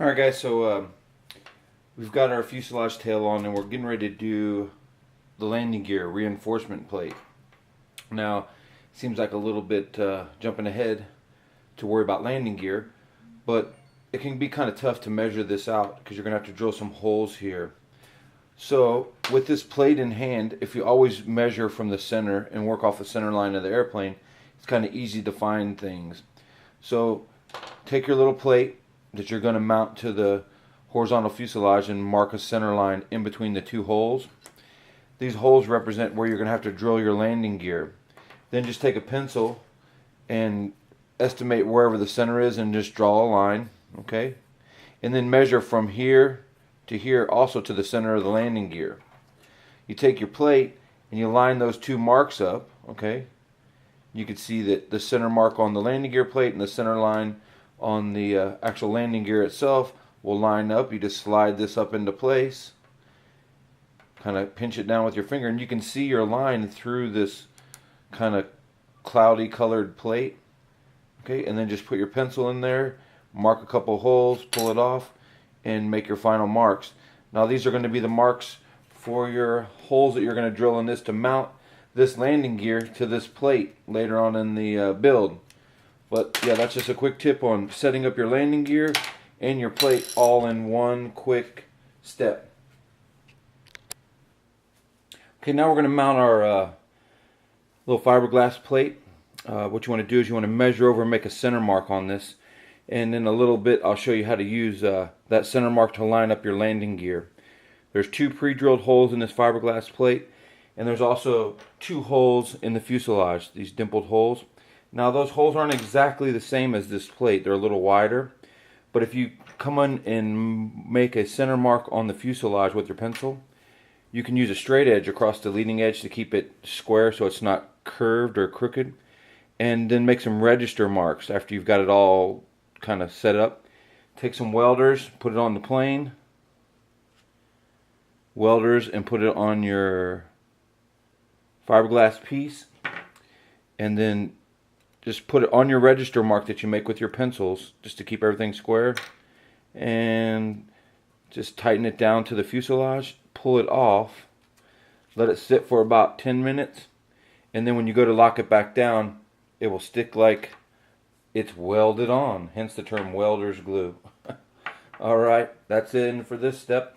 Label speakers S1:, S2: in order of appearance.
S1: Alright guys, so we've got our fuselage tail on and we're getting ready to do the landing gear reinforcement plate. Now, seems like a little bit jumping ahead to worry about landing gear, but it can be kind of tough to measure this out because you're going to have to drill some holes here. So with this plate in hand, if you always measure from the center and work off the center line of the airplane, it's kind of easy to find things. So take your little plate that you're going to mount to the horizontal fuselage and mark a center line in between the two holes. These holes represent where you're going to have to drill your landing gear. Then just take a pencil and estimate wherever the center is and just draw a line, okay? And then measure from here to here, also to the center of the landing gear. You take your plate and you line those two marks up, okay? You can see that the center mark on the landing gear plate and the center line on the actual landing gear itself will line up. You just slide this up into place, kind of pinch it down with your finger, and you can see your line through this kind of cloudy colored plate. Okay, and then just put your pencil in there, mark a couple holes, pull it off, and make your final marks. Now these are going to be the marks for your holes that you're going to drill in this to mount this landing gear to this plate later on in the build. But yeah, that's just a quick tip on setting up your landing gear and your plate all in one quick step. Okay, now we're going to mount our little fiberglass plate. What you want to do is you want to measure over and make a center mark on this. And in a little bit I'll show you how to use that center mark to line up your landing gear. There's two pre-drilled holes in this fiberglass plate, and there's also two holes in the fuselage, these dimpled holes. Now those holes aren't exactly the same as this plate, they're a little wider, but if you come in and make a center mark on the fuselage with your pencil, you can use a straight edge across the leading edge to keep it square so it's not curved or crooked, and then make some register marks after you've got it all kind of set up. Take some welders, put it on the plane, welders, and put it on your fiberglass piece, and then just put it on your register mark that you make with your pencils just to keep everything square, and just tighten it down to the fuselage, pull it off, let it sit for about 10 minutes, and then when you go to lock it back down, it will stick like it's welded on, hence the term welder's glue. Alright, that's it for this step.